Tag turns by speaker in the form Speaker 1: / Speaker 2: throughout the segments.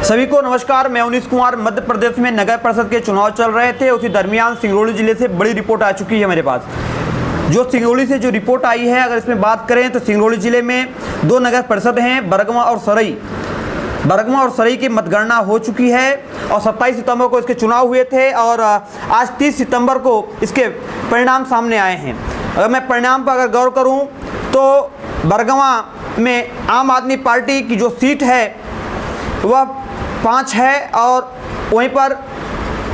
Speaker 1: सभी को नमस्कार। मैं उनीश कुमार। मध्य प्रदेश में नगर परिषद के चुनाव चल रहे थे, उसी दरमियान सिंगरौली जिले से बड़ी रिपोर्ट आ चुकी है मेरे पास। जो सिंगरौली से जो रिपोर्ट आई है, अगर इसमें बात करें तो सिंगरौली जिले में दो नगर परिषद हैं, बरगवां और सरई। बरगवां और सरई की मतगणना हो चुकी है और 27 सितंबर को इसके चुनाव हुए थे और आज 30 सितंबर को इसके परिणाम सामने आए हैं। अगर मैं परिणाम पर अगर गौर करूं तो बरगवां में आम आदमी पार्टी की जो सीट है वह 5 है और वहीं पर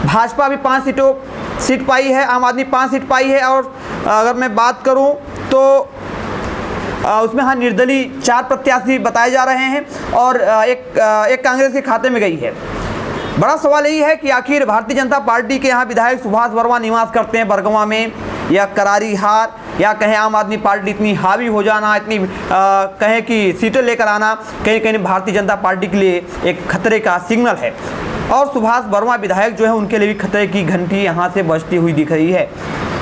Speaker 1: भाजपा भी 5 सीट पाई है, आम आदमी 5 सीट पाई है। और अगर मैं बात करूं तो उसमें हाँ निर्दलीय 4 प्रत्याशी बताए जा रहे हैं और एक कांग्रेस के खाते में गई है। बड़ा सवाल यही है कि आखिर भारतीय जनता पार्टी के यहाँ विधायक सुभाष वर्मा निवास करते हैं बरगवां में, या करारी हार, या कहें आम आदमी पार्टी इतनी हावी हो जाना, इतनी कहें कि सीटें लेकर आना कहीं कहीं भारतीय जनता पार्टी के लिए एक खतरे का सिग्नल है। और सुभाष वर्मा विधायक जो है उनके लिए भी खतरे की घंटी यहाँ से बजती हुई दिख रही है।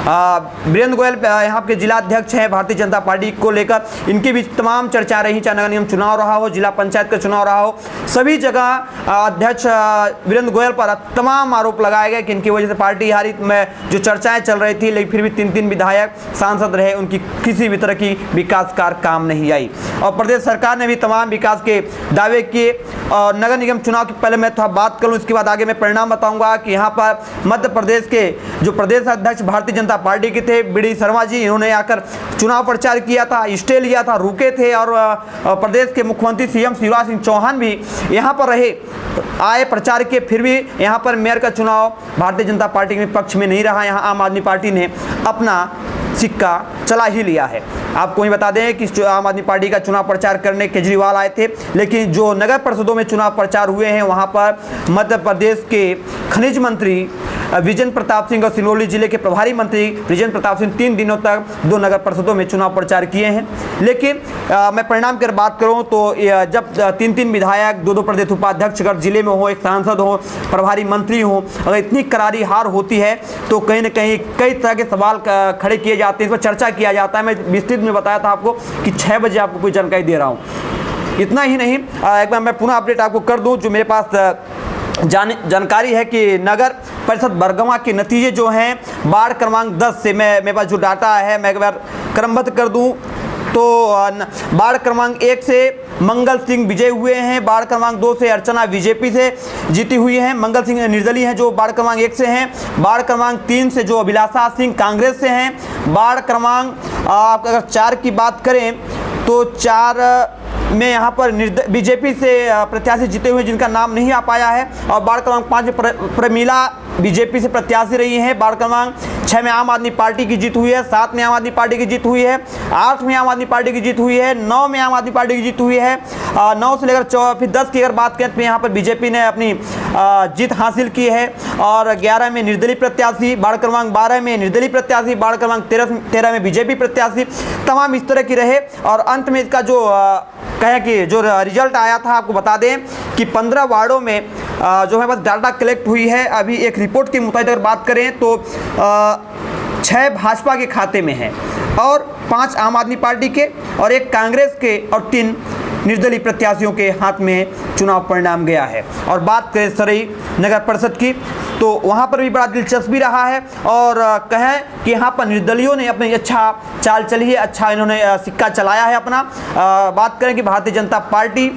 Speaker 1: वीरेंद्र गोयल यहाँ के जिला अध्यक्ष हैं भारतीय जनता पार्टी को लेकर, इनकी भी तमाम चर्चा रही, चाहे नगर निगम चुनाव रहा हो, जिला पंचायत का चुनाव रहा हो, सभी जगह अध्यक्ष वीरेंद्र गोयल पर तमाम आरोप लगाए गए कि इनकी वजह से पार्टी हारी में जो चर्चाएं चल रही थी। लेकिन फिर भी 3 विधायक सांसद रहे, उनकी किसी भी तरह की विकास कार्य काम नहीं आई। और प्रदेश सरकार ने भी तमाम विकास के दावे किए। और नगर निगम चुनाव की पहले मैं थोड़ा बात करूँ, इसके बाद आगे मैं परिणाम बताऊँगा कि यहाँ पर मध्य प्रदेश के जो प्रदेश अध्यक्ष भारतीय जनता पार्टी के थे बीडी शर्मा जी, इन्होंने आकर चुनाव प्रचार किया था, स्टे लिया था, रुके थे। और प्रदेश के मुख्यमंत्री सीएम शिवराज सिंह चौहान भी यहाँ पर रहे, आए, प्रचार किए, फिर भी यहाँ पर मेयर का चुनाव भारतीय जनता पार्टी के पक्ष में नहीं रहा। यहाँ आम आदमी पार्टी ने अपना सिक्का चला ही लिया है। आपको ही बता दें कि आम आदमी पार्टी का चुनाव प्रचार करने केजरीवाल आए थे, लेकिन जो नगर परिषदों में चुनाव प्रचार हुए हैं वहाँ पर मध्य प्रदेश के खनिज मंत्री विजेंद्र प्रताप सिंह और सिंगरौली जिले के प्रभारी मंत्री विजेंद्र प्रताप सिंह 3 दिनों तक 2 नगर परिषदों में चुनाव प्रचार किए हैं। लेकिन मैं परिणाम की बात करूं तो जब 3 विधायक, 2 प्रदेश उपाध्यक्ष अगर जिले में हो, एक सांसद हो, प्रभारी मंत्री हो, अगर इतनी करारी हार होती है तो कहीं ना कहीं कई तरह के सवाल खड़े किए जाते हैं, इस पर चर्चा किया जाता है। मैं विस्तृत में बताया था आपको कि 6 बजे आपको कोई जानकारी दे रहा हूँ। इतना ही नहीं, एक बार मैं पुनः अपडेट आपको कर दूँ। जो मेरे पास जानकारी है कि नगर परिषद बरगवां के नतीजे जो हैं वार्ड क्रमांक 10 से, मेरे पास जो डाटा है मैं एक बार क्रमबद्ध कर दूं तो वार्ड क्रमांक 1 से मंगल सिंह विजय हुए हैं, वार्ड क्रमांक 2 से अर्चना बीजेपी से जीती हुई हैं, मंगल सिंह निर्दलीय हैं जो वार्ड क्रमांक 1 से हैं, वार्ड क्रमांक 3 से जो अभिलाषा सिंह कांग्रेस से हैं, वार्ड क्रमांक अगर 4 की बात करें तो 4 में यहाँ पर बीजेपी से प्रत्याशी जीते हुए जिनका नाम नहीं आ पाया है। और वार्ड क्रमांक 5 में प्रमीला बीजेपी से प्रत्याशी रही हैं, वार्ड क्रमांक 6 में आम आदमी पार्टी की जीत हुई है, 7 में आम आदमी पार्टी की जीत हुई है, 8 में आम आदमी पार्टी की जीत हुई है, 9 में आम आदमी पार्टी की जीत हुई है, 9 से लेकर फिर 10 की अगर बात करें तो यहाँ पर बीजेपी ने अपनी जीत हासिल की है। और 11 में निर्दलीय प्रत्याशी, वार्ड क्रमांक 12 में निर्दलीय प्रत्याशी, वार्ड क्रमांक 13 में बीजेपी प्रत्याशी, तमाम इस तरह की रहे। और अंत में इसका जो कहें कि जो रिजल्ट आया था, आपको बता दें कि 15 वार्डों में जो है बस डाटा कलेक्ट हुई है। अभी एक रिपोर्ट के मुताबिक अगर बात करें तो 6 भाजपा के खाते में हैं और 5 आम आदमी पार्टी के और 1 कांग्रेस के और 3 निर्दलीय प्रत्याशियों के हाथ में चुनाव परिणाम गया है। और बात करें सरई नगर परिषद की तो वहाँ पर भी बड़ा दिलचस्पी रहा है। और कहें कि यहाँ पर निर्दलीयों ने अपनी अच्छा चाल चली है, अच्छा इन्होंने सिक्का चलाया है अपना। बात करें कि भारतीय जनता पार्टी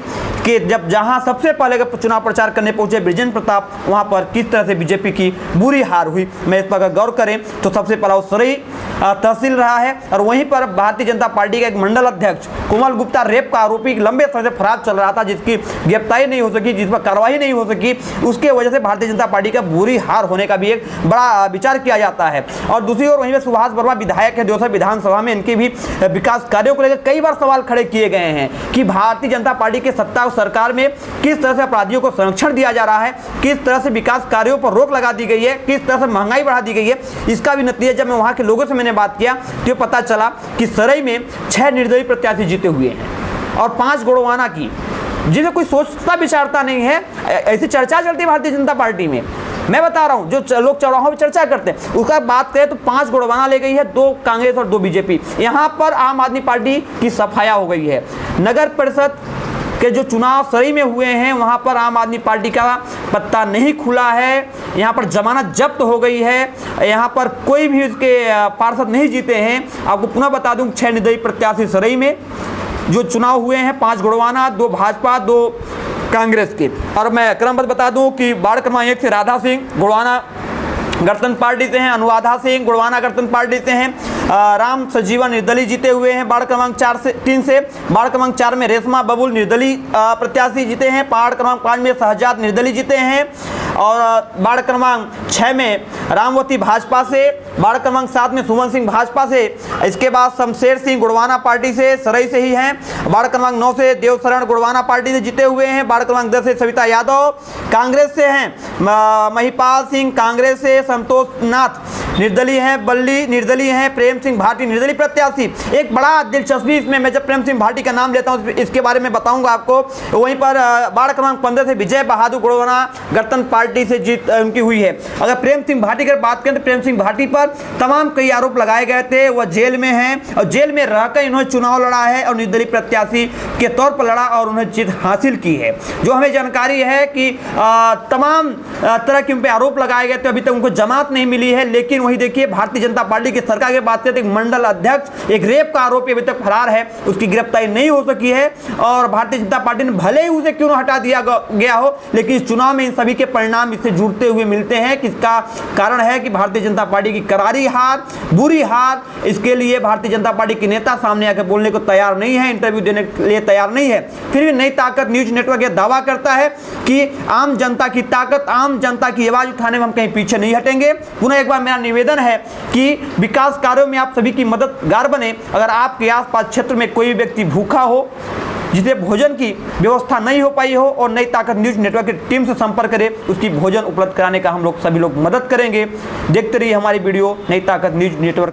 Speaker 1: कि जब जहां सबसे पहले चुनाव प्रचार करने पहुंचे विजेंद्र प्रताप, वहां पर किस तरह से बीजेपी की बुरी हार हुई, मैं इस पर अगर गौर करें तो सबसे पहला सरई तहसील रहा है। और वहीं पर भारतीय जनता पार्टी का एक मंडल अध्यक्ष कोमल गुप्ता रेप का आरोपी लंबे समय से फरार चल रहा था, जिसकी गिरफ्तारी नहीं हो सकी, जिस पर कार्रवाई नहीं हो सकी, उसके वजह से भारतीय जनता पार्टी का बुरी हार होने का भी एक बड़ा विचार किया जाता है। और दूसरी ओर वहीं पर सुभाष वर्मा विधायक है देवसर विधानसभा में, इनके भी विकास कार्यों को लेकर कई बार सवाल खड़े किए गए हैं कि भारतीय जनता पार्टी के सत्ता सरकार में किस तरह से अपराधियों को संरक्षण दिया जा रहा है, किस तरह से विकास कार्यों पर रोक लगा दी गई है, किस तरह से महंगाई बढ़ा दी गई है। इसका भी नतीजा जब मैं वहां के लोगों से मैंने बात किया तो पता चला कि सरई में 6 निर्दलीय प्रत्याशी जीते हुए हैं और 5 गोड़वाना की, जिसे कोई सोचता विचारता नहीं है। ऐसी चर्चा चलती है भारतीय जनता पार्टी में, मैं बता रहा हूं, जो लोग चौराहों पर चर्चा करते हैं उसका बात करें तो 5 गोड़वाना ले गई है, 2 कांग्रेस और 2 बीजेपी। यहां पर आम आदमी पार्टी की सफाया हो गई है। नगर परिषद कि जो चुनाव सही में हुए हैं वहां पर आम आदमी पार्टी का पत्ता नहीं खुला है, यहां पर जमानत जब्त हो गई है, यहां पर कोई भी उसके पार्षद नहीं जीते हैं। आपको पुनः बता दूं 6 निर्दलीय प्रत्याशी सराय में जो चुनाव हुए हैं, 5 गुड़वाना, 2 भाजपा, 2 कांग्रेस के। और मैं क्रमबद्ध बता दूं कि वार्ड क्रमांक 1 से राधा सिंह गुड़वाना गणतंत्र पार्टी से हैं, अनुराधा सिंह गुड़वाना गणतंत्र पार्टी से हैं, राम सजीवन निर्दलीय जीते हुए हैं। वार्ड क्रमांक 3 से वार्ड क्रमांक 4 में रेशमा बबुल निर्दलीय प्रत्याशी जीते हैं। वार्ड क्रमांक 5 में शहजाद निर्दलीय जीते हैं और वार्ड क्रमांक 6 में रामवती भाजपा से, वार्ड क्रमांक 7 में सुमन सिंह भाजपा से, इसके बाद शमशेर सिंह गुड़वाना पार्टी से सराय से ही हैं। वार्ड क्रमांक 9 से देवशरण गुड़वाना पार्टी से जीते हुए हैं। वार्ड क्रमांक 10 से सविता यादव कांग्रेस से हैं, महिपाल सिंह कांग्रेस से, संतोष नाथ निर्दलीय हैं, बल्ली निर्दलीय हैं, प्रेम सिंह भाटी निर्दलीय प्रत्याशी। एक बड़ा दिलचस्पी इसमें, मैं जब प्रेम सिंह भाटी का नाम लेता हूं इसके बारे में बताऊंगा आपको। वहीं पर वार्ड क्रमांक 15 से विजय बहादुर गुड़वाना गणतंत्र पार्टी से जीत उनकी हुई है। अगर प्रेम सिंह भाटी की बात करें तो प्रेम सिंह भाटी पर तमाम कई आरोप लगाए गए थे, वह जेल में हैं और जेल में रहकर इन्होंने चुनाव लड़ा है और निर्दलीय प्रत्याशी के तौर पर लड़ा और उन्होंने जीत हासिल की है। जो हमें जानकारी है कि तमाम तरह के उन पर आरोप लगाए गए थे, अभी तक उनको जमानत नहीं मिली है। लेकिन वही देखिए भारतीय जनता पार्टी की सरकार की बात करते, एक मंडल अध्यक्ष एक रेप का आरोपी अभी तक फरार है, उसकी गिरफ्तारी नहीं हो सकी है। और भारतीय जनता पार्टी ने भले ही उसे क्यों न हटा दिया गया हो, लेकिन इस चुनाव में इन सभी के परिणाम इससे जुड़ते हुए मिलते हैं। किसका कारण है कि भारतीय जनता पार्टी की करारी हार, बुरी हार, इसके लिए भारतीय जनता पार्टी के नेता सामने आकर बोलने को तैयार नहीं है, इंटरव्यू देने के लिए तैयार नहीं है। फिर भी नई ताकत न्यूज नेटवर्क यह दावा करता है कि आम जनता की ताकत, आम जनता की आवाज उठाने में हम कहीं पीछे नहीं हटेंगे। पुनः एक बार मेरा निवेदन है कि विकास कार्यों में आप सभी की मददगार बने। अगर आपके आसपास क्षेत्र में कोई व्यक्ति भूखा हो, जिसे भोजन की व्यवस्था नहीं हो पाई हो और नई ताकत न्यूज नेटवर्क की टीम से संपर्क करें, उसकी भोजन उपलब्ध कराने का हम लोग सभी लोग मदद करेंगे। देखते रहिए हमारी वीडियो नई ताकत न्यूज नेटवर्क।